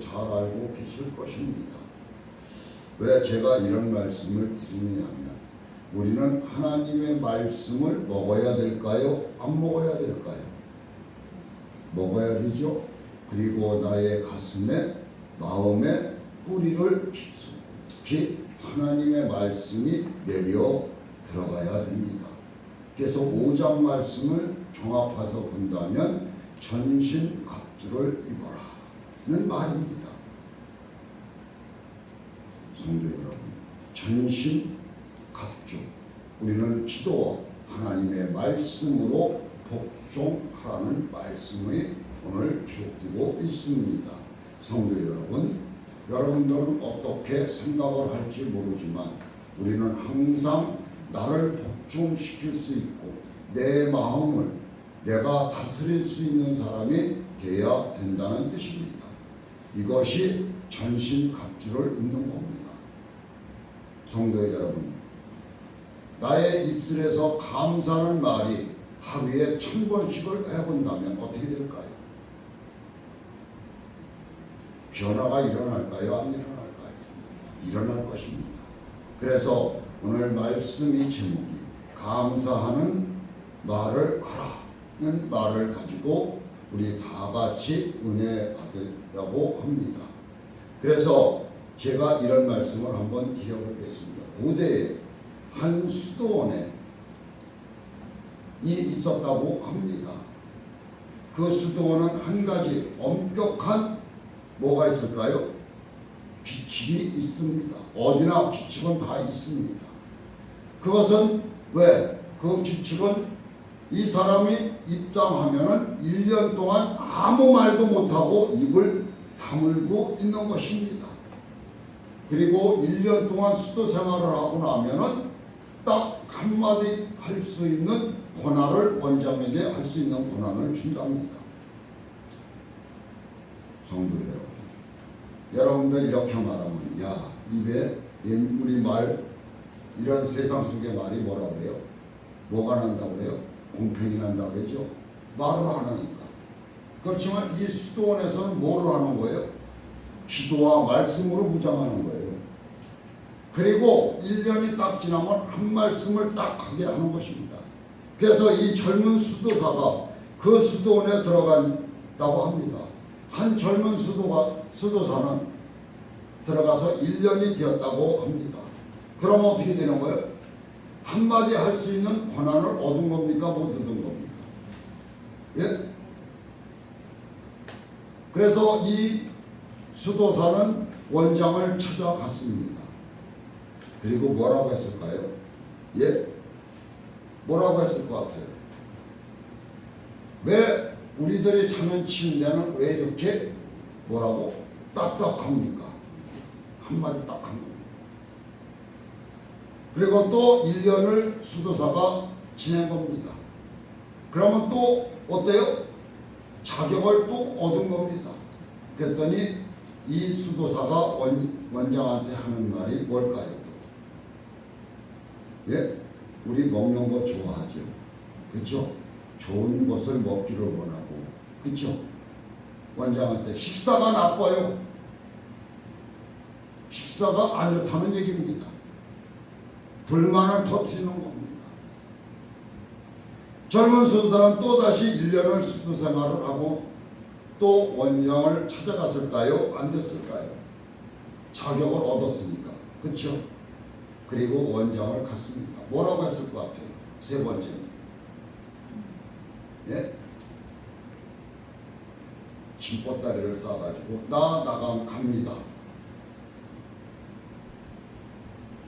잘 알고 계실 것입니다. 왜 제가 이런 말씀을 드리느냐면 우리는 하나님의 말씀을 먹어야 될까요? 안 먹어야 될까요? 먹어야 되죠. 그리고 나의 가슴에 마음에 뿌리를 깊이 하나님의 말씀이 내려 들어가야 됩니다. 그래서 5장 말씀을 종합해서 본다면 전신갑주를 입어라는 말입니다. 성도 여러분, 전신갑주, 우리는 기도와 하나님의 말씀으로 복종하라는 말씀이 오늘 기록되고 있습니다. 성도 여러분, 여러분들은 어떻게 생각을 할지 모르지만 우리는 항상 나를 복종시킬 수 있고 내 마음을 내가 다스릴 수 있는 사람이 되어야 된다는 뜻입니다. 이것이 전신갑주를 입는 겁니다. 성도 여러분, 나의 입술에서 감사하는 말이 하루에 1000번씩을 해본다면 어떻게 될까요? 변화가 일어날까요? 안 일어날까요? 일어날 것입니다. 그래서 오늘 말씀의 제목이 감사하는 말을 하라는 말을 가지고 우리 다 같이 은혜 받으려고 합니다. 그래서 제가 이런 말씀을 한번 드려보겠습니다. 고대에 한 수도원에 있었다고 합니다. 그 수도원은 한 가지 엄격한 뭐가 있을까요? 규칙이 있습니다. 어디나 규칙은 다 있습니다. 그것은 왜? 그 규칙은 이 사람이 입당하면은 1년 동안 아무 말도 못하고 입을 다물고 있는 것입니다. 그리고 1년 동안 수도 생활을 하고 나면은 딱 한마디 할 수 있는 권한을 원장에게 할 수 있는 권한을 준답니다. 성도 여러분, 여러분들 이렇게 말하면 야 입에 우리 말 이런 세상 속의 말이 뭐라고 그래요? 뭐가 난다고 그래요? 공평이 난다고 그러죠? 말을 안 하니까. 그렇지만 이 수도원에서는 뭐를 하는 거예요? 기도와 말씀으로 무장하는 거예요. 그리고 1년이 딱 지나면 한 말씀을 딱 하게 하는 것입니다. 그래서 이 젊은 수도사가 그 수도원에 들어간다고 합니다. 한 젊은 수도사는 들어가서 1년이 되었다고 합니다. 그럼 어떻게 되는 거예요? 한마디 할 수 있는 권한을 얻은 겁니까? 못 얻은 겁니까? 예? 그래서 이 수도사는 원장을 찾아갔습니다. 그리고 뭐라고 했을까요? 예? 뭐라고 했을 것 같아요? 왜 우리들이 찾는 침대는 왜 이렇게 뭐라고 딱딱합니까? 한마디 딱 한 겁니다. 그리고 또 1년을 수도사가 지낸 겁니다. 그러면 또 어때요? 자격을 또 얻은 겁니다. 그랬더니 이 수도사가 원장한테 하는 말이 뭘까요? 예? 우리 먹는 거 좋아하죠. 그렇죠? 좋은 것을 먹기를 원하고, 그렇죠? 원장한테 식사가 나빠요. 식사가 안 좋다는 얘기입니다. 불만을 터뜨리는 겁니다. 젊은 수도사는 또다시 1년을 수도 생활을 하고 또 원장을 찾아갔을까요? 안 됐을까요? 자격을 얻었으니까. 그렇죠? 그리고 원장을 갔습니다. 뭐라고 했을 것 같아요? 세 번째는. 예? 김보따리를 싸가지고 갑니다.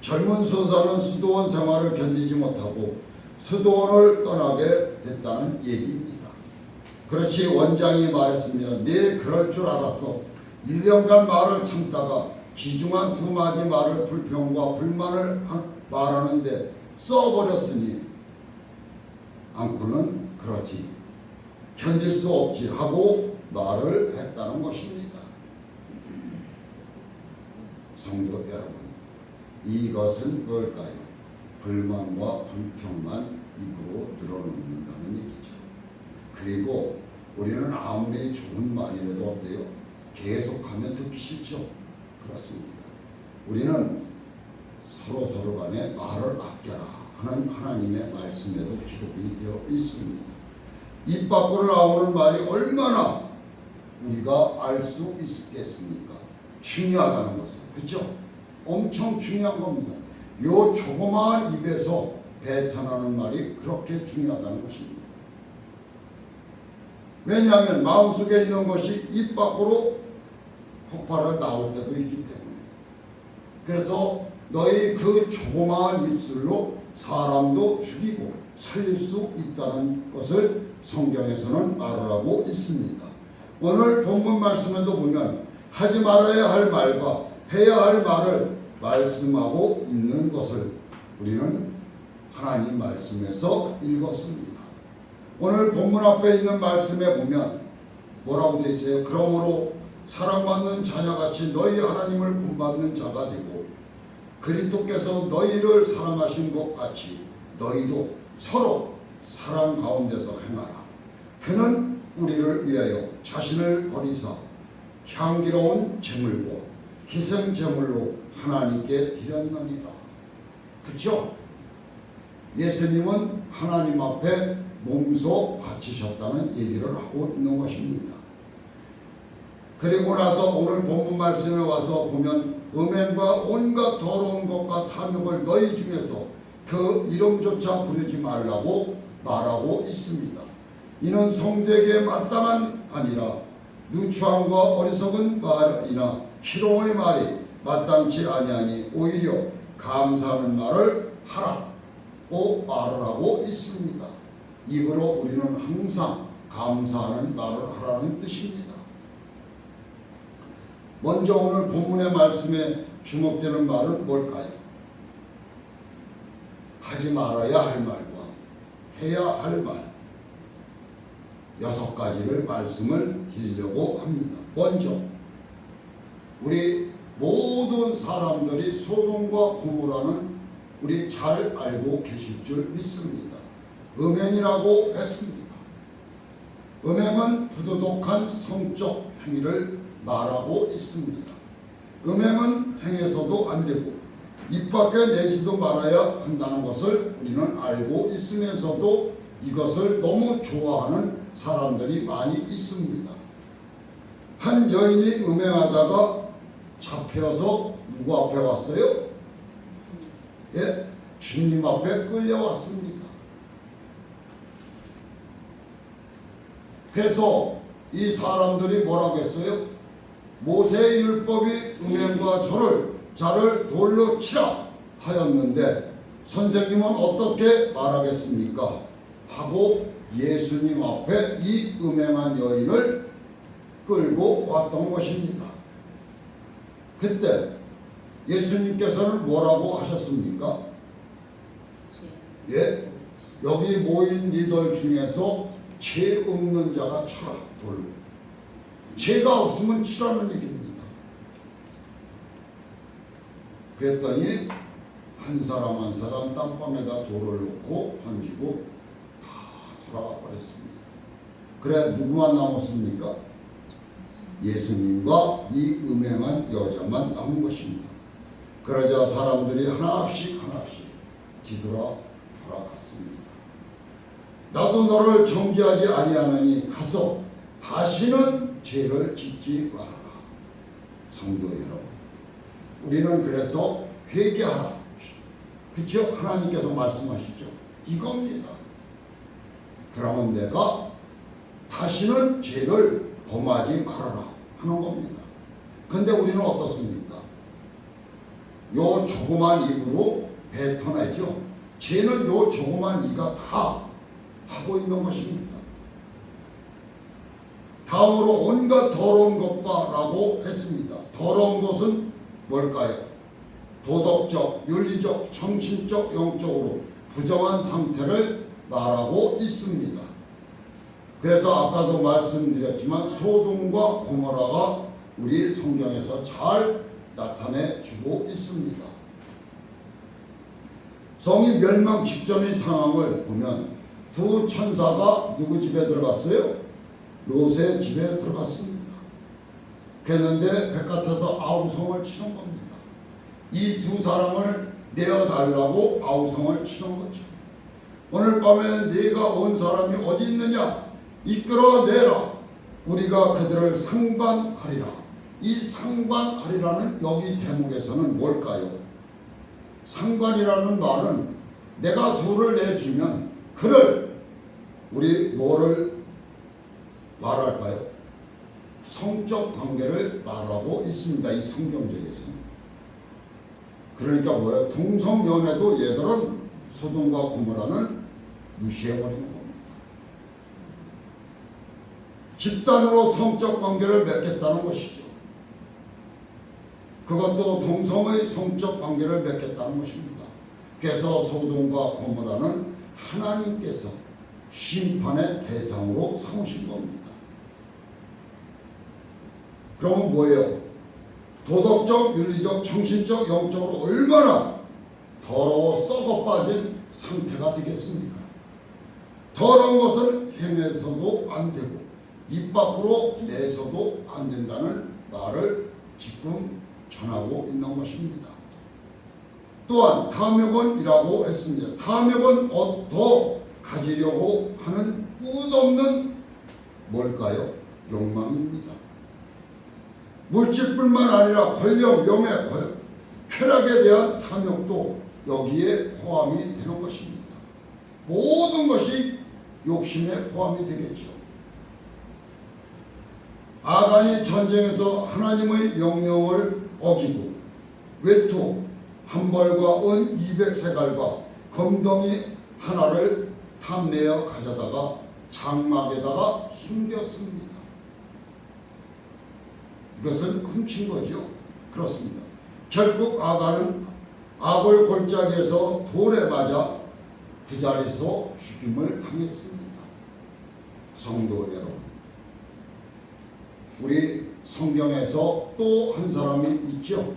젊은 수도사는 수도원 생활을 견디지 못하고 수도원을 떠나게 됐다는 얘기입니다. 그렇지 원장이 말했습니다. 네 그럴 줄 알았어. 1년간 말을 참다가 귀중한 2마디 말을 불평과 불만을 말하는데 써버렸으니 않고는 그렇지 견딜 수 없지 하고 말을 했다는 것입니다. 성도 여러분, 이것은 뭘까요? 불만과 불평만 입으로 늘어놓는다는 얘기죠. 그리고 우리는 아무리 좋은 말이라도 어때요? 계속하면 듣기 싫죠. 그렇습니다. 우리는 서로 간에 말을 아껴라 하는 하나님의 말씀에도 기록이 되어 있습니다. 입 밖으로 나오는 말이 얼마나 우리가 알 수 있겠습니까? 중요하다는 것은. 그렇죠? 엄청 중요한 겁니다. 요 조그마한 입에서 뱉어나는 말이 그렇게 중요하다는 것입니다. 왜냐하면 마음속에 있는 것이 입 밖으로 폭발해 나올 때도 있기 때문에. 그래서 너희 그 조그마한 입술로 사람도 죽이고 살릴 수 있다는 것을 성경에서는 말하고 있습니다. 오늘 본문 말씀에도 보면 하지 말아야 할 말과 해야 할 말을 말씀하고 있는 것을 우리는 하나님 말씀에서 읽었습니다. 오늘 본문 앞에 있는 말씀에 보면 뭐라고 되어 있어요? 그러므로 사랑받는 자녀같이 너희 하나님을 본받는 자가 되고 그리스도께서 너희를 사랑하신 것 같이 너희도 서로 사랑 가운데서 행하라. 그는 우리를 위하여 자신을 버리사 향기로운 제물과 희생 제물로 하나님께 드렸느니라. 그렇죠? 예수님은 하나님 앞에 몸소 바치셨다는 얘기를 하고 있는 것입니다. 그리고 나서 오늘 본문 말씀에 와서 보면 음행과 온갖 더러운 것과 탐욕을 너희 중에서 그 이름조차 부르지 말라고 말하고 있습니다. 이는 성도에게 마땅한 아니라 누추함과 어리석은 말이나 희롱의 말이 마땅치 아니하니 오히려 감사하는 말을 하라고 말을 하고 있습니다. 입으로 우리는 항상 감사하는 말을 하라는 뜻입니다. 먼저 오늘 본문의 말씀에 주목되는 말은 뭘까요? 하지 말아야 할 말과 해야 할 말 6가지를 말씀을 드리려고 합니다. 먼저 우리 모든 사람들이 소돔과 고모라는 우리 잘 알고 계실 줄 믿습니다. 음행이라고 했습니다. 음행은 부도덕한 성적 행위를 말하고 있습니다. 음행은 행해서도 안 되고 입 밖에 내지도 말아야 한다는 것을 우리는 알고 있으면서도 이것을 너무 좋아하는 사람들이 많이 있습니다. 한 여인이 음행하다가 잡혀서 누구 앞에 왔어요? 예, 주님 앞에 끌려왔습니다. 그래서 이 사람들이 뭐라고 했어요? 모세의 율법이 음행과 자를 돌로 치라 하였는데 선생님은 어떻게 말하겠습니까? 하고 예수님 앞에 이 음행한 여인을 끌고 왔던 것입니다. 그때 예수님께서는 뭐라고 하셨습니까? 예, 여기 모인 이들 중에서 죄 없는 자가 쳐라 돌로. 죄가 없으면 치라는 얘기입니다. 그랬더니 한 사람 한 사람 땅방에다 돌을 놓고 던지고 다 돌아가 버렸습니다. 그래 누구만 남았습니까? 예수님과 이 음행한 여자만 남은 것입니다. 그러자 사람들이 하나씩 돌아갔습니다. 나도 너를 정죄하지 아니하느니 가서 다시는 죄를 짓지 말아라. 성도 여러분, 우리는 그래서 회개하라. 그렇죠? 하나님께서 말씀하시죠. 이겁니다. 그러면 내가 다시는 죄를 범하지 말아라 하는 겁니다. 근데 우리는 어떻습니까? 요 조그만 입으로 뱉어내죠. 죄는 요 조그만 이가 다 하고 있는 것입니다. 다음으로 온갖 더러운 것과 라고 했습니다. 더러운 것은 뭘까요? 도덕적, 윤리적, 정신적, 영적으로 부정한 상태를 말하고 있습니다. 그래서 아까도 말씀드렸지만 소돔과 고모라가 우리 성경에서 잘 나타내 주고 있습니다. 성이 멸망 직전의 상황을 보면 두 천사가 누구 집에 들어갔어요? 롯의 집에 들어갔습니다. 그랬는데 백같아서 아우성을 치는 겁니다. 이 두 사람을 내어달라고 아우성을 치는 거죠. 오늘 밤에 네가 온 사람이 어디 있느냐? 이끌어내라. 우리가 그들을 상관하리라. 이 상관하리라는 여기 대목에서는 뭘까요? 상관이라는 말은 내가 둘을 내주면 그를 우리 뭐를 말할까요? 성적 관계를 말하고 있습니다. 이 성경적에서는. 그러니까 뭐예요? 동성연애도 얘들은 소돔과 고모라는 무시해버리는 겁니다. 집단으로 성적 관계를 맺겠다는 것이죠. 그것도 동성의 성적 관계를 맺겠다는 것입니다. 그래서 소돔과 고모라는 하나님께서 심판의 대상으로 삼으신 겁니다. 그러면 뭐예요? 도덕적, 윤리적, 정신적, 영적으로 얼마나 더러워 썩어 빠진 상태가 되겠습니까? 더러운 것을 행해서도 안 되고 입 밖으로 내서도 안 된다는 말을 지금 전하고 있는 것입니다. 또한 탐욕은이라고 했습니다. 탐욕은 더 가지려고 하는 끝없는 뭘까요? 욕망입니다. 물질뿐만 아니라 권력, 명예, 쾌락에 대한 탐욕도 여기에 포함이 되는 것입니다. 모든 것이 욕심에 포함이 되겠죠. 아간이 전쟁에서 하나님의 명령을 어기고 외투 한 벌과 은 200세갈과 검덩이 하나를 탐내어 가져다가 장막에다가 숨겼습니다. 이것은 훔친 거죠. 그렇습니다. 결국 아간은 아골 골짜기에서 돌에 맞아 그 자리에서 죽임을 당했습니다. 성도 여러분, 우리 성경에서 또 한 사람이 있죠.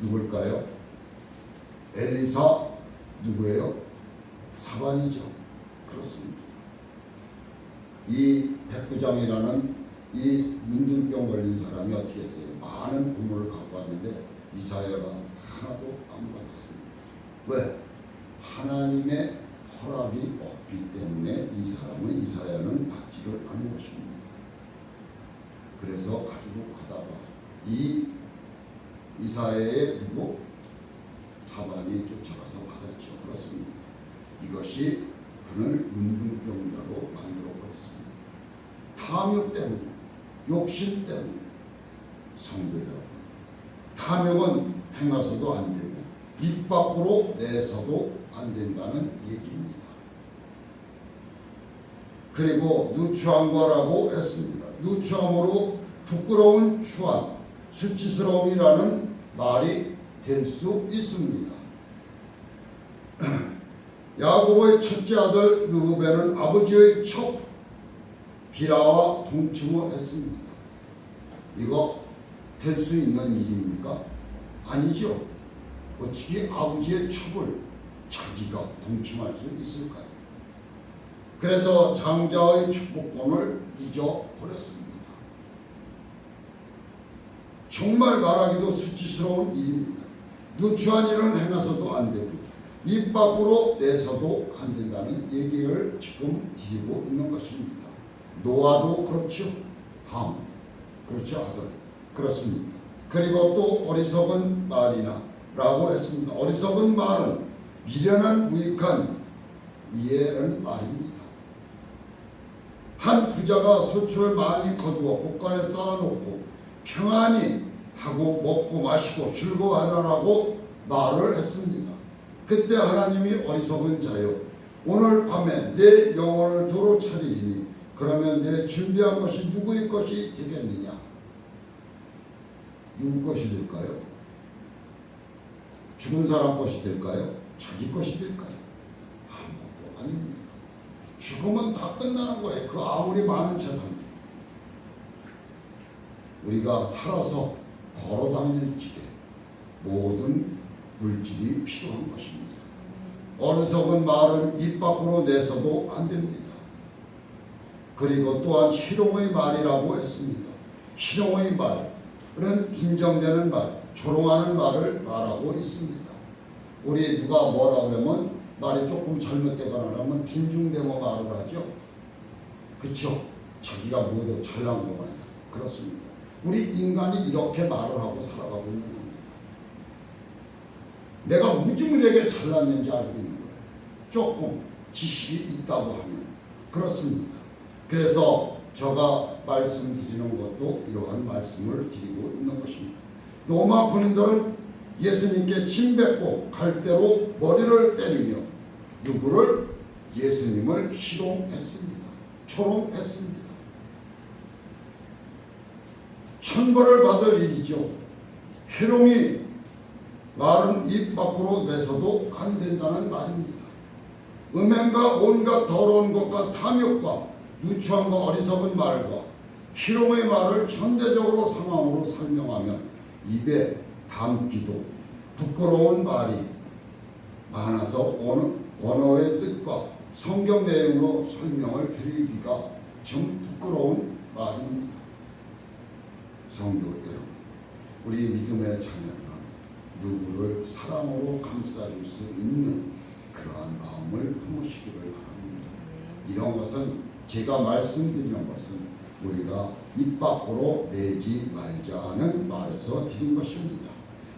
누굴까요? 엘리사 누구예요? 사반이죠. 그렇습니다. 이 백부장이라는 이 문둥병 걸린 사람이 어떻게 했어요? 많은 부모를 갖고 왔는데 이사야가 하나도 안 받았습니다. 왜? 하나님의 허락이 없기 때문에 이 사람은 이사야는 받지를 않은 것입니다. 그래서 가지고 가다가 이 이사야의 누구? 사반이 쫓아가서 받았죠. 그렇습니다. 이것이 그를 문둥병자로 만들어 버렸습니다. 탐욕 때문에, 욕심 때문에. 성도 여러분, 탐욕은 행해서도 안 되고 입 밖으로 내서도 안 된다는 얘기입니다. 그리고 누추한 거라고 했습니다. 누추함으로 부끄러운 추한, 수치스러움이라는 말이 될 수 있습니다. 야곱의 첫째 아들 르우벤은 아버지의 첫 비라와 동침을 했습니다. 이거 될 수 있는 일입니까? 아니죠. 어떻게 아버지의 첩을 자기가 동침할 수 있을까요? 그래서 장자의 축복권을 잊어버렸습니다. 정말 말하기도 수치스러운 일입니다. 누추한 일은 행해서도 안 되고 입 밖으로 내서도 안 된다는 얘기를 지금 드리고 있는 것입니다. 노아도 그렇죠. 함, 그렇죠. 아들, 그렇습니다. 그리고 또 어리석은 말이나 라고 했습니다. 어리석은 말은 미련한 무익한 이해는 말입니다. 한 부자가 소출을 많이 거두어 곳간에 쌓아놓고 평안히 하고 먹고 마시고 즐거워하라고 말을 했습니다. 그때 하나님이 어리석은 자여 오늘 밤에 내 영혼을 도로 차리리니 그러면 내 준비한 것이 누구의 것이 되겠느냐? 누구 것이 될까요? 죽은 사람 것이 될까요? 자기 것이 될까요? 아무것도 아닙니다. 죽으면 다 끝나는 거예요. 그 아무리 많은 재산. 우리가 살아서 걸어다니는 길에 모든 물질이 필요한 것입니다. 어리석은 말은 입 밖으로 내서도 안 됩니다. 그리고 또한 희롱의 말이라고 했습니다. 희롱의 말은 빈정되는 말, 조롱하는 말을 말하고 있습니다. 우리 누가 뭐라고 하면 말이 조금 잘못되거나 하면 빈중대모 말을 하죠. 그렇죠? 자기가 뭐도 잘난 거 마냥. 그렇습니다. 우리 인간이 이렇게 말을 하고 살아가고 있는 겁니다. 내가 무지무지하게 잘났는지 알고 있는 거예요. 조금 지식이 있다고 하면. 그렇습니다. 그래서 제가 말씀드리는 것도 이러한 말씀을 드리고 있는 것입니다. 로마 군인들은 예수님께 침뱉고 갈대로 머리를 때리며 누구를? 예수님을 희롱했습니다. 조롱했습니다. 천벌을 받을 일이죠. 희롱이 말은 입 밖으로 내서도 안 된다는 말입니다. 음행과 온갖 더러운 것과 탐욕과 누추함과 어리석은 말과 희롱의 말을 현대적으로 상황으로 설명하면 입에 담기도 부끄러운 말이 많아서 언어의 뜻과 성경 내용으로 설명을 드리기가 좀 부끄러운 말입니다. 성도 여러분, 우리 믿음의 자녀는 누구를 사랑으로 감싸줄 수 있는 그러한 마음을 품으시기를 바랍니다. 이런 것은 제가 말씀드리는 것은 우리가 입 밖으로 내지 말자는 말에서 드린 것입니다.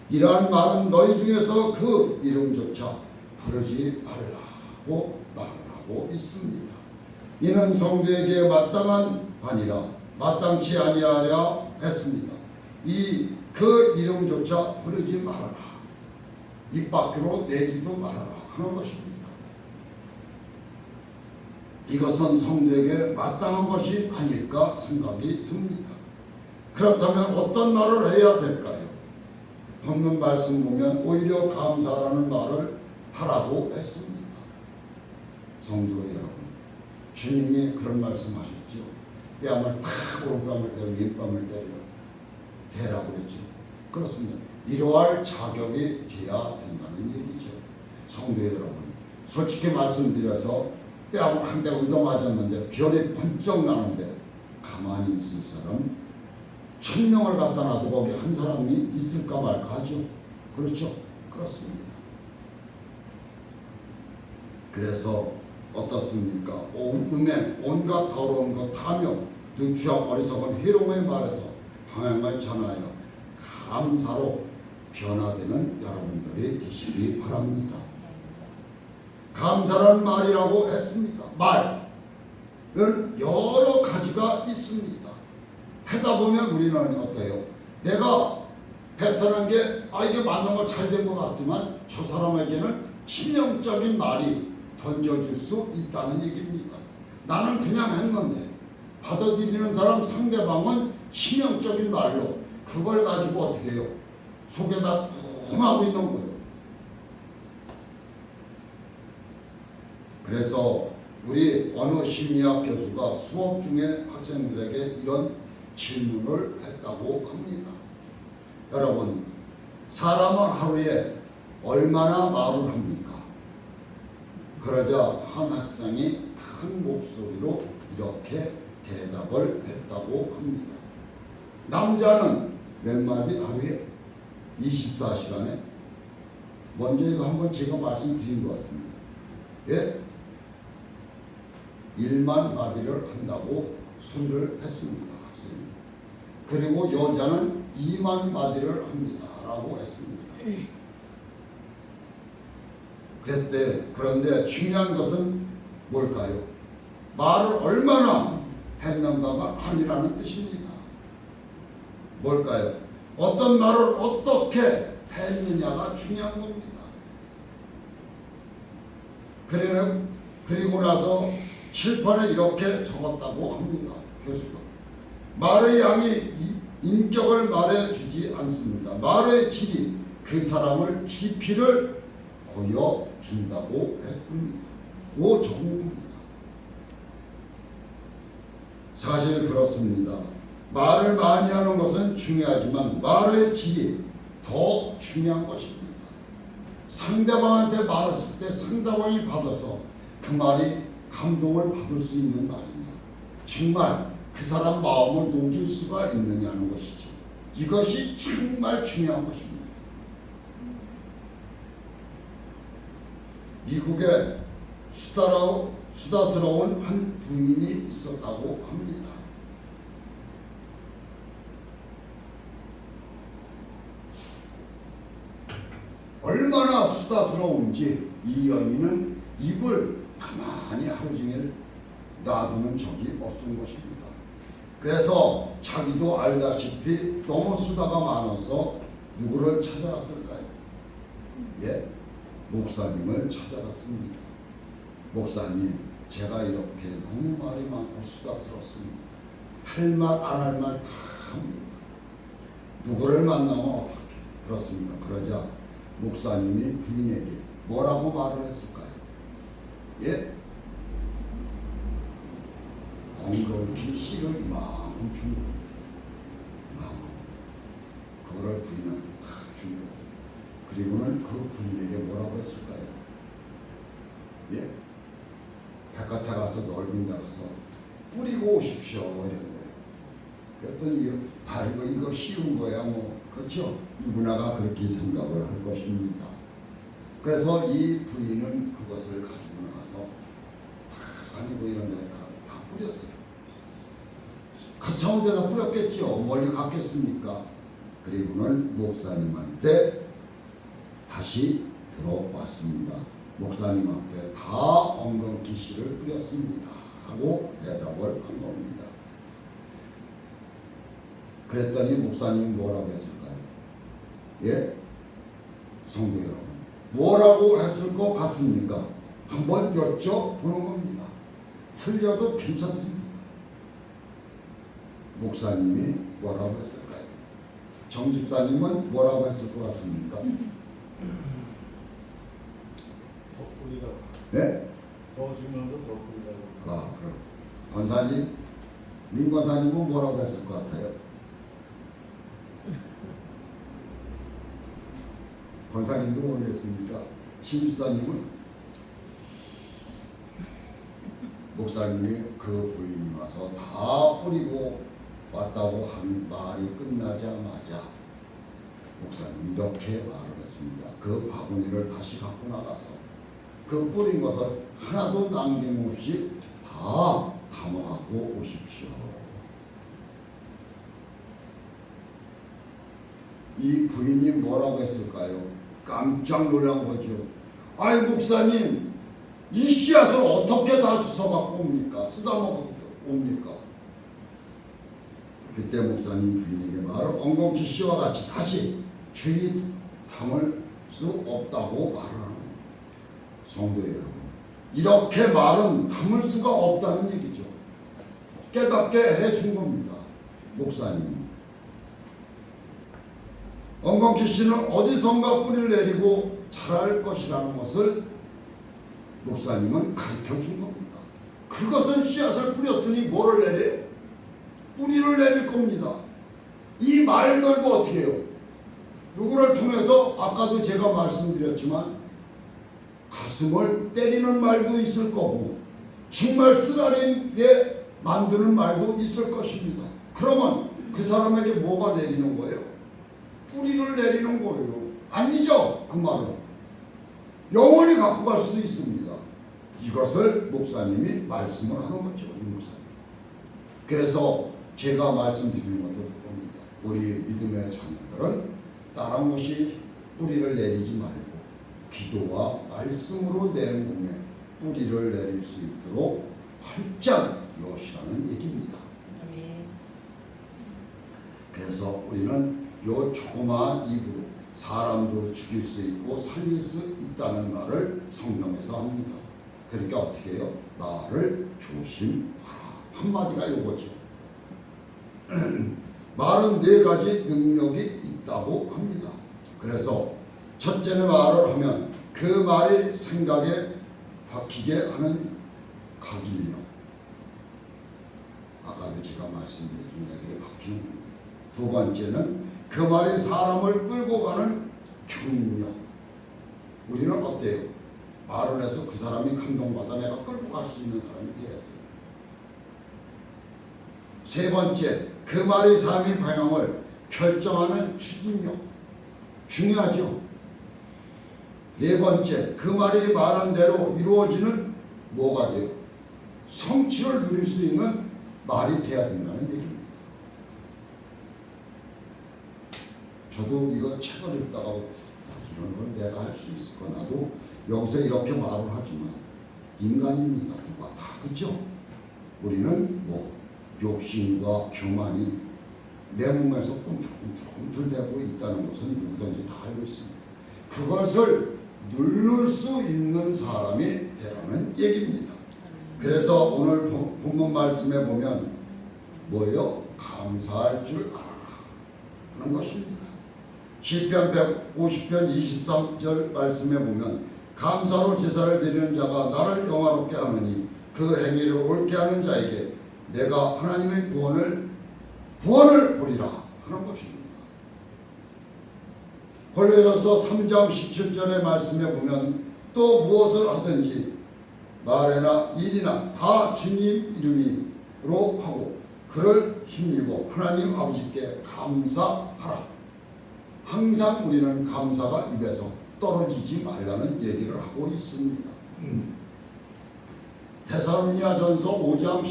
이러한 말은 너희 중에서 그 이름조차 부르지 말라고 말을 하고 있습니다. 이는 성도에게 마땅한 바니라 마땅치 아니하랴 했습니다. 이 그 이름조차 부르지 말아라. 입 밖으로 내지도 말아라 하는 것입니다. 이것은 성도에게 마땅한 것이 아닐까 생각이 듭니다. 그렇다면 어떤 말을 해야 될까요? 본문 말씀 보면 오히려 감사라는 말을 하라고 했습니다. 성도 여러분, 주님이 그런 말씀하셨죠. 뺨을 탁 오른뺨을 때리고 왼뺨을 때리고 대라고 그랬죠. 그렇습니다. 이러할 자격이 돼야 된다는 얘기죠. 성도 여러분, 솔직히 말씀드려서 뺨을 한 대 얻어맞았는데 별이 번쩍 나는데 가만히 있을 사람 1000명을 갖다 놔도 거기 한 사람이 있을까 말까 하죠. 그렇죠? 그렇습니다. 그래서 어떻습니까? 음행, 온갖 더러운 것, 탐욕, 누추함, 어리석은 희롱의 말에서 방향을 전하여 감사로 변화되는 여러분들이 되시기 바랍니다. 감사란 말이라고 했습니다. 말은 여러 가지가 있습니다. 하다 보면 우리는 어때요? 내가 배탄한 게 이게 맞는 거 잘 된 것 같지만 저 사람에게는 치명적인 말이 던져줄 수 있다는 얘기입니다. 나는 그냥 했는데 받아들이는 사람 상대방은 치명적인 말로 그걸 가지고 어떻게 해요? 속에다 쿵 하고 있는 거예요. 그래서 우리 언어심리학 교수가 수업 중에 학생들에게 이런 질문을 했다고 합니다. 여러분, 사람은 하루에 얼마나 말을 합니까? 그러자 한 학생이 큰 목소리로 이렇게 대답을 했다고 합니다. 남자는 몇 마디 하루에? 24시간에? 먼저 이거 한번 제가 말씀드린 것 같은데, 예? 1만 마디를 한다고 소리를 했습니다. 학생이. 그리고 여자는 2만 마디를 합니다 라고 했습니다. 그런데 중요한 것은 뭘까요? 말을 얼마나 했는가가 아니라는 뜻입니다. 뭘까요? 어떤 말을 어떻게 했느냐가 중요한 겁니다. 그리고 나서 칠판에 이렇게 적었다고 합니다. 교수가. 말의 양이 인격을 말해주지 않습니다. 말의 질이 그 사람을 깊이를 보여준다고 했습니다. 오 정입니다. 사실 그렇습니다. 말을 많이 하는 것은 중요하지만 말의 질이 더 중요한 것입니다. 상대방한테 말했을 때 상대방이 받아서 그 말이 감동을 받을 수 있는 말이냐, 정말 그 사람 마음을 녹일 수가 있느냐는 것이죠. 이것이 정말 중요한 것입니다. 미국에 수다스러운 한 부인이 있었다고 합니다. 얼마나 수다스러운지 이 여인은 입을 가만히 하루 종일 놔두는 적이 없던 것입니다. 그래서 자기도 알다시피 너무 수다가 많아서 누구를 찾아갔을까요? 예, 목사님을 찾아갔습니다. 목사님, 제가 이렇게 너무 말이 많고 수다스럽습니다. 할 말 안 할 말 다 합니다. 누구를 만나면 어떻게 그렇습니까? 그러자 목사님이 부인에게 뭐라고 말을 했을까요? 예? 엉겅퀴 씨를 이만큼 준 겁니다. 이만큼. 그거를 부인한테 다 준 거예요. 그리고는 그 부인에게 뭐라고 했을까요? 예? 바깥에 가서 넓은 데 가서 뿌리고 오십시오. 이런 거예요. 그랬더니 이거 쉬운 거야. 뭐 그렇죠? 누구나가 그렇게 생각을 할 것입니다. 그래서 이 부인은 그것을 가지고 나가서 산이고 이런 데 다 뿌렸어요. 거창한 데다 뿌렸겠죠. 멀리 갔겠습니까? 그리고는 목사님한테 다시 들어왔습니다. 목사님 앞에 다 엉겅퀴 씨를 뿌렸습니다 하고 대답을 한 겁니다. 그랬더니 목사님이 뭐라고 했을까요? 예? 성도 여러분, 뭐라고 했을 것 같습니까? 한번 여쭤보는 겁니다. 틀려도 괜찮습니다. 목사님이 뭐라고 했을까요? 정 집사님은 뭐라고 했을 것 같습니까? 더 뿌리라고. 네? 더 주면서 더 뿌리라고. 아, 그럼 권사님, 민 권사님은 뭐라고 했을 것 같아요? 권사님도 모르겠습니까? 신집사님은? 목사님이 그 부인이 와서 다 뿌리고 왔다고 한 말이 끝나자마자 목사님이 이렇게 말을 했습니다. 그 바구니를 다시 갖고 나가서 그 뿌린 것을 하나도 남김없이 다 담아갖고 오십시오. 이 부인이 뭐라고 했을까요? 깜짝 놀란 거죠. 아이 목사님, 이 씨앗을 어떻게 다 주워갖고 옵니까? 쓰다먹고 옵니까? 그때 목사님 부인에게 말을 엉겅퀴 씨와 같이 다시 주의 담을 수 없다고 말을 하는 거예요. 성도 여러분, 이렇게 말은 담을 수가 없다는 얘기죠. 깨닫게 해준 겁니다. 목사님이. 엉겅퀴 씨는 어디선가 뿌리를 내리고 자랄 것이라는 것을 목사님은 가르쳐 준 겁니다. 그것은 씨앗을 뿌렸으니 뭐를 내려? 뿌리를 내릴 겁니다. 이 말들도 어떻게 해요? 누구를 통해서 아까도 제가 말씀드렸지만 가슴을 때리는 말도 있을 거고 정말 쓰라리게 만드는 말도 있을 것입니다. 그러면 그 사람에게 뭐가 내리는 거예요? 뿌리를 내리는 거예요. 아니죠? 그 말은 영원히 갖고 갈 수도 있습니다. 이것을 목사님이 말씀을 하는 거죠. 이 목사님. 그래서 제가 말씀드리는 것도 그겁니다. 우리 믿음의 자녀들은 다른 것이 뿌리를 내리지 말고 기도와 말씀으로 내 몸에 뿌리를 내릴 수 있도록 활짝 여시라는 얘기입니다. 그래서 우리는 요 조그마한 입으로 사람도 죽일 수 있고 살릴 수 있다는 말을 성경에서 합니다. 그러니까 어떻게 해요? 말을 조심하라. 한마디가 요거죠. 말은 4가지 능력이 있다고 합니다. 그래서 첫째는 말을 하면 그 말이 생각에 박히게 하는 각인력. 아까도 제가 말씀드린 생각에 박히는 겁니다. 두 번째는 그 말이 사람을 끌고 가는 경인력. 우리는 어때요? 말을 해서 그 사람이 감동받아 내가 끌고 갈 수 있는 사람이 돼야 돼요. 세 번째, 그 말의 삶의 방향을 결정하는 추진력. 중요하죠. 네 번째, 그 말이 말한 대로 이루어지는 뭐가 돼요? 성취를 누릴 수 있는 말이 돼야 된다는 얘기입니다. 저도 이거 책을 읽다가 이런 걸 내가 할 수 있을까? 나도 여기서 이렇게 말을 하지만 인간입니다. 누가 다. 그렇죠? 우리는 뭐 욕심과 교만이 내 몸에서 꿈틀꿈틀대고 있다는 것은 누구든지 다 알고 있습니다. 그것을 누를 수 있는 사람이 되라는 얘기입니다. 그래서 오늘 본문 말씀에 보면 뭐예요? 감사할 줄 알아라 하는 것입니다. 시편 150편 23절 말씀에 보면 감사로 제사를 드리는 자가 나를 영화롭게 하느니 그 행위를 옳게 하는 자에게 내가 하나님의 구원을 보리라 하는 것입니다. 골로새서 3장 17절의 말씀에 보면 또 무엇을 하든지 말이나 일이나 다 주님 이름으로 하고 그를 힘입어 하나님 아버지께 감사하라. 항상 우리는 감사가 입에서 떨어지지 말라는 얘기를 하고 있습니다. 데살로니가전서 5장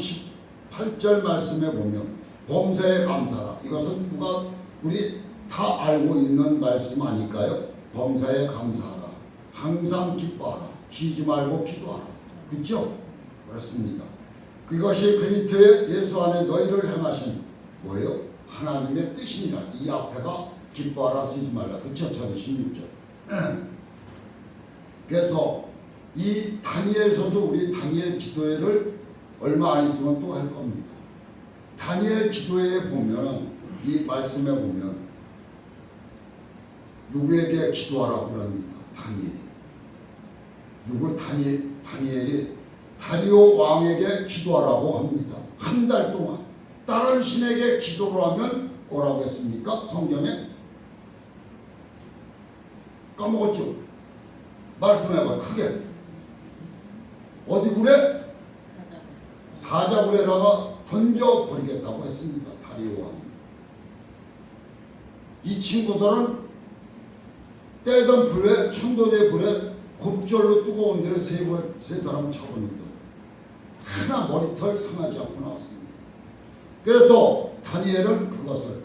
18절 말씀에 보면 범사에 감사라. 이것은 우리 다 알고 있는 말씀 아닐까요? 범사에 감사하라. 항상 기뻐하라. 쉬지 말고 기도하라. 그렇죠? 그렇습니다. 그것이 그리스도의 예수 안에 너희를 행하신 뭐예요? 하나님의 뜻이니라. 이 앞에가 기뻐하라 쓰지 말라. 그렇죠? 저는 16절. 그래서 이 다니엘서도 우리 다니엘 기도회를 얼마 안 있으면 또 할 겁니다. 다니엘 기도회에 보면 이 말씀에 보면 누구에게 기도하라고 그럽니다. 다니엘이. 누구? 다니엘이 다리오 왕에게 기도하라고 합니다. 한 달 동안. 다른 신에게 기도를 하면 뭐라고 했습니까? 성경에? 까먹었죠? 말씀해봐. 크게. 어디 굴에? 사자굴에다가 던져버리겠다고 했습니다. 다리오 왕이. 이 친구들은 떼던 불에, 천도제 불에 곱절로 뜨거운 데를 세 사람 쳐보는데 하나 머리털 상하지 않고 나왔습니다. 그래서 다니엘은 그것을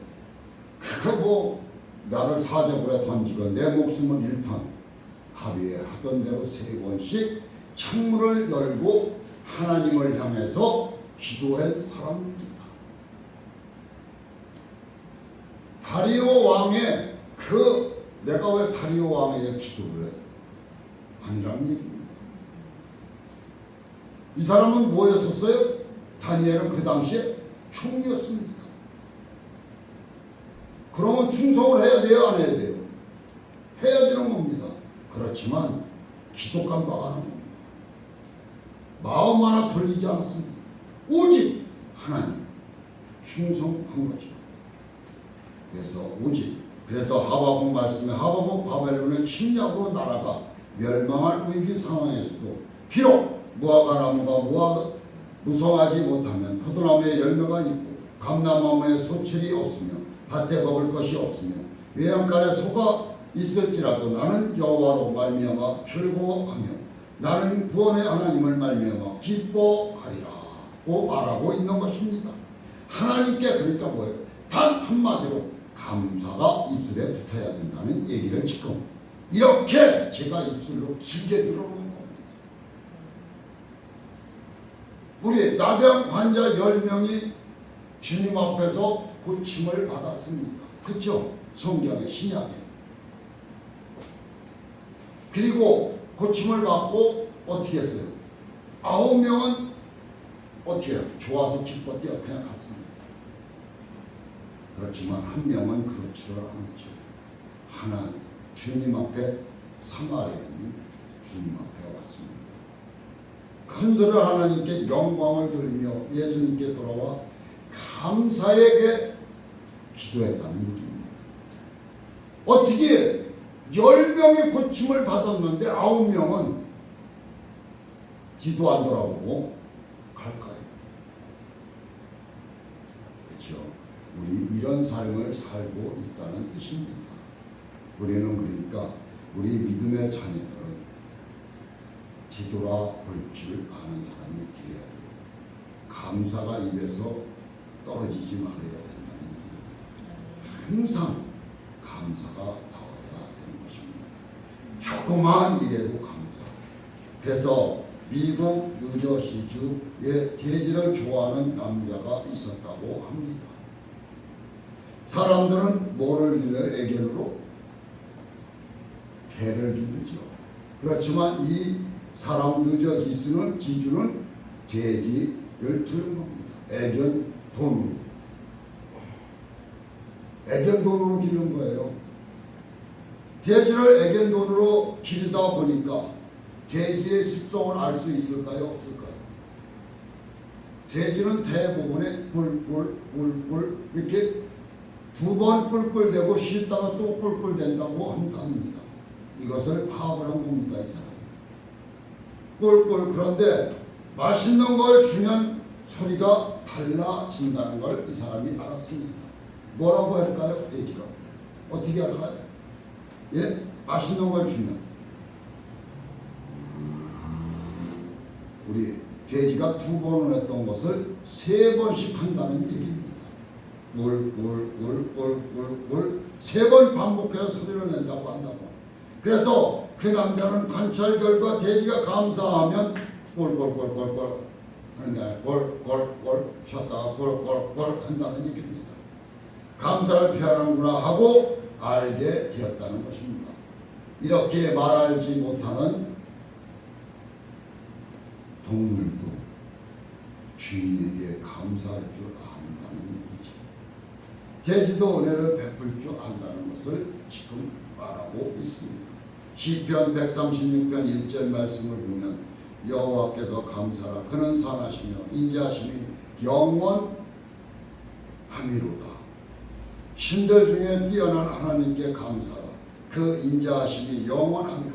나를 사자굴에 던지고 내 목숨을 잃던 하루에 하던 대로 3번씩 창문을 열고 하나님을 향해서 기도한 사람입니다. 다리오 왕의 내가 왜 다리오 왕에게 기도를 해? 아니라는 얘기입니다. 이 사람은 뭐였었어요? 다니엘은 그 당시에 총리였습니다. 그러면 충성을 해야 돼요? 안 해야 돼요? 해야 되는 겁니다. 그렇지만 기독감 박아는 겁니다. 마음 하나 돌리지 않았습니다. 오직 하나님 충성한 거죠. 그래서 하박국 말씀에 하박국 바벨론의 침략으로 나라가 멸망할 위기 상황에서도 비록 무화과 나무가 무성하지 못하면 포도나무에 열매가 있고 감람나무에 소출이 없으며 밭에 먹을 것이 없으며 외양간에 소가 있을지라도 나는 여호와로 말미암아 즐거워하며 나는 구원의 하나님을 말미암아 기뻐하리라고 말하고 있는 것입니다. 하나님께 그러니까 뭐예요? 단 한마디로 감사가 입술에 붙어야 된다는 얘기를 지금 이렇게 제가 입술로 길게 들어오는 겁니다. 우리 나병 환자 10명이 주님 앞에서 고침을 받았습니다. 그렇죠? 성경의 신약에. 그리고 고침을 받고 어떻게 했어요? 9명은 어떻게 해요? 좋아서 기뻤대요. 그냥 갔습니다. 그렇지만 한 명은 그렇지를 않았죠. 하나 주님 앞에 사마리아인 주님 앞에 왔습니다. 큰 소리로 하나님께 영광을 돌리며 예수님께 돌아와 감사에게 기도했다는 얘기입니다. 어떻게 10명의 고침을 받았는데 9명은 뒤도 안 돌아보고 갈까요? 우리 이런 삶을 살고 있다는 뜻입니다. 우리는 그러니까 우리 믿음의 자녀들은 뒤돌아볼 줄 아는 사람이 되어야 되고 감사가 입에서 떨어지지 말아야 된다는 얘기입니다. 항상 감사가 나와야 되는 것입니다. 조그마한 일에도 감사. 그래서 미국 뉴저시주에 돼지를 좋아하는 남자가 있었다고 합니다. 사람들은 뭐를 길러요? 애견으로? 개를 기르죠. 그렇지만 이 사람 뉴저지주는 돼지를 기르는 겁니다. 애견 돈으로. 애견 돈으로 기르는 거예요. 돼지를 애견 돈으로 기르다 보니까 돼지의 습성을 알 수 있을까요? 없을까요? 돼지는 대부분에 꿀꿀꿀꿀 이렇게 두 번 꿀꿀대고 쉬다가 또 꿀꿀댄다고 합니다. 이것을 파악을 한 겁니다. 이 사람. 꿀꿀. 그런데 맛있는 걸 주면 소리가 달라진다는 걸 이 사람이 알았습니다. 뭐라고 할까요? 돼지가 어떻게 할까요? 예? 맛있는 걸 주면 우리 돼지가 두 번을 했던 것을 세 번씩 한다는 얘기입니다. 꿀꿀꿀꿀꿀꿀 세 번 반복해서 소리를 낸다고 한다고. 그래서 그 남자는 관찰 결과 돼지가 감사하면 꿀꿀꿀꿀꿀 하는데 꿀꿀꿀 쉬었다가 꿀꿀꿀 한다는 얘기입니다. 감사를 표현하는구나 하고 알게 되었다는 것입니다. 이렇게 말하지 못하는 동물도 주인에게 감사할 줄 안다는 얘기죠. 돼지도 은혜를 베풀 줄 안다는 것을 지금 말하고 있습니다. 시편 136편 1절 말씀을 보면 여호와께서 감사라 그는 선하시며 인자하심이 영원하미로다. 신들 중에 뛰어난 하나님께 감사라 그 인자하심이 영원하미로다.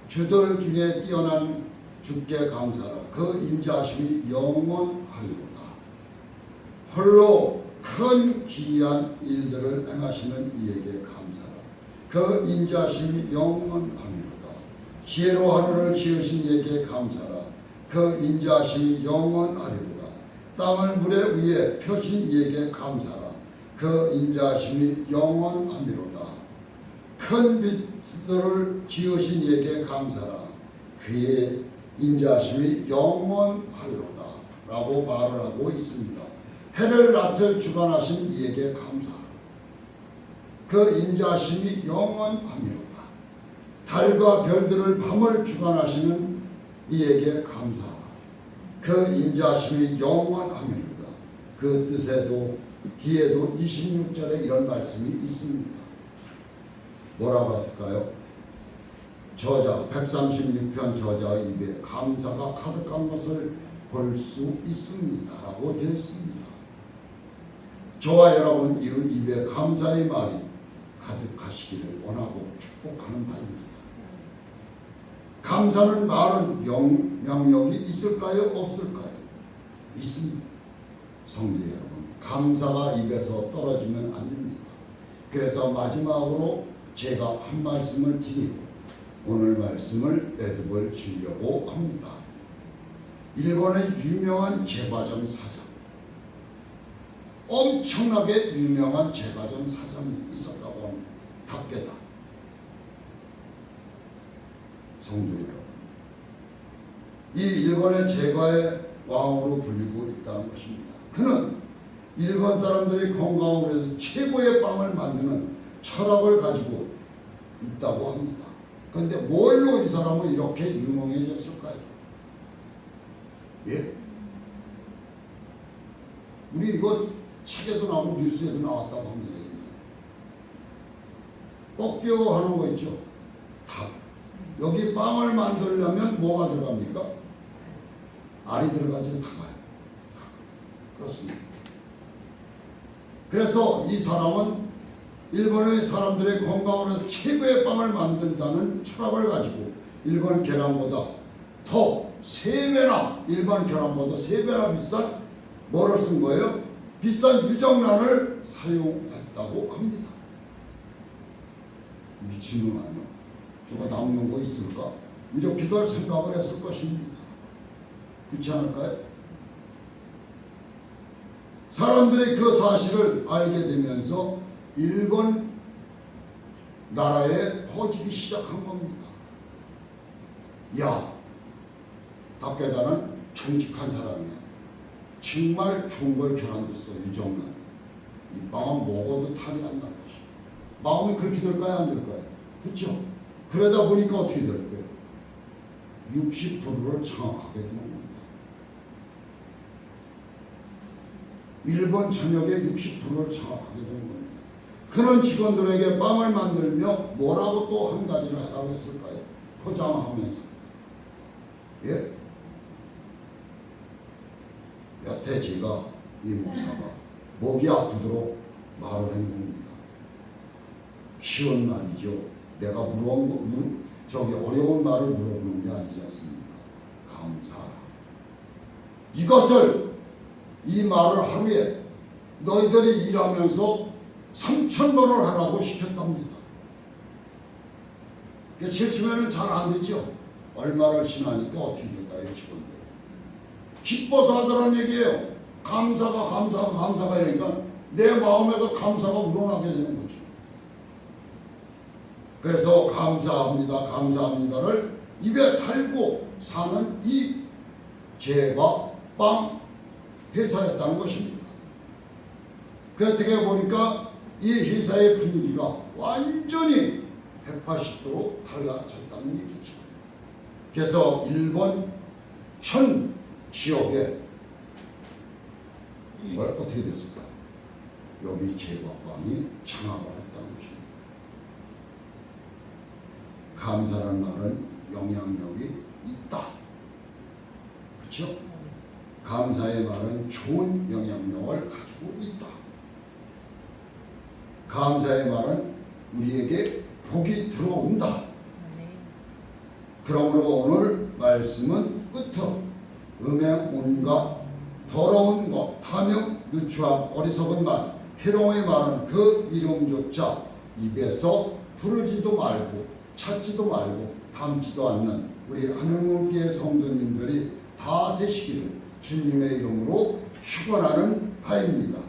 주들 중에 뛰어난 주께 감사라 그 인자하심이 영원하리로다. 홀로 큰 기이한 일들을 행하시는 이에게 감사라 그 인자하심이 영원하미로다. 지혜로 하늘을 지으신 이에게 감사라 그 인자하심이 영원하리로다. 땅을 물에 위에 펴신 이에게 감사라 그 인자하심이 영원하미로다. 큰 빛들을 지으신 이에게 감사라 그의 인자하심이 영원하리로다 라고 말을 하고 있습니다. 해를 낮을 주관하신 이에게 감사하라 그 인자하심이 영원하미로다. 달과 별들을 밤을 주관하시는 이에게 감사하라 그 인자하심이 영원하미로다. 그 뜻에도 뒤에도 26절에 이런 말씀이 있습니다. 뭐라고 했을까요? 저자 136편 저자의 입에 감사가 가득한 것을 볼 수 있습니다 라고 되어 있습니다. 저와 여러분 이 입에 감사의 말이 가득하시기를 원하고 축복하는 바입니다. 감사는 말은 영역이 있을까요? 없을까요? 있습니다. 성도 여러분 감사가 입에서 떨어지면 안 됩니다. 그래서 마지막으로 제가 한 말씀을 드리고 오늘 말씀을 매듭을 지려고 합니다. 일본의 유명한 제과점 사장, 엄청나게 유명한 제과점 사장이 있었다고 합니다. 닭게다. 성도 여러분, 이 일본의 제과의 왕으로 불리고 있다는 것입니다. 그는 일본 사람들이 건강을 위해서 최고의 빵을 만드는 철학을 가지고 있다고 합니다. 그런데 뭘로 이 사람은 이렇게 유명해졌을까요? 예? 우리 이거 책에도 나오고 뉴스에도 나왔다고 합니다. 꺾여 하는 거 있죠? 닭. 여기 빵을 만들려면 뭐가 들어갑니까? 알이 들어가죠? 닭알. 그렇습니다. 그래서 이 사람은 일본의 사람들의 건강을 위해서 최고의 빵을 만든다는 철학을 가지고 일본 계란보다 더 3배나 일반 계란보다 3배나 비싼 뭐를 쓴 거예요? 비싼 유정란을 사용했다고 합니다. 미친놈 아니야? 저거 남는 거 있을까? 이렇게도 할 생각을 했을 것입니다. 그렇지 않을까요? 사람들이 그 사실을 알게 되면서 일본 나라에 퍼지기 시작한 겁니다. 야, 다케다는 정직한 사람이야. 정말 좋은 걸 결혼했어, 유정란. 이 빵은 먹어도 탈이 안 날 것이야. 마음이 그렇게 될까요, 안 될까요? 그렇죠? 그러다 보니까 어떻게 될 거예요? 60%를 장악하게 되는 겁니다. 일본 전역의 60%를 장악하게 되는 겁니다. 그런 직원들에게 빵을 만들며 뭐라고 또 한 가지를 하라고 했을까요? 포장하면서. 예? 여태 제가 이 목사가 목이 아프도록 말을 한 겁니다. 쉬운 말이죠. 내가 어려운 말을 물어보는 게 아니지 않습니까? 감사. 이것을, 이 말을 하루에 너희들이 일하면서 3,000번을 하라고 시켰답니다. 칠치면은 잘 안 되죠. 얼마를 지나니까 어떻게 될까요, 직원들? 기뻐서 하더란 얘기예요. 감사가 이러니까 내 마음에서 감사가 우러나게 되는 거죠. 그래서 감사합니다를 입에 달고 사는 이 제과 빵 회사였다는 것입니다. 그렇게 보니까 이 회사의 분위기가 완전히 180도로 달라졌다는 얘기죠. 그래서 일본 전 지역에 어떻게 됐을까? 여기 제과빵이 창업을 했다는 것입니다. 감사라는 말은 영향력이 있다. 그렇죠? 감사의 말은 좋은 영향력을 가지고 있다. 감사의 말은 우리에게 복이 들어온다. 그러므로 오늘 말씀은 끝으로 음행, 온갖 더러운 것, 탐욕, 누추함, 어리석은 말, 해롱의 말은 그 이름조차 입에서 부르지도 말고 찾지도 말고 담지도 않는 우리 하늘문교회 성도님들이 다 되시기를 주님의 이름으로 축원하는 바입니다.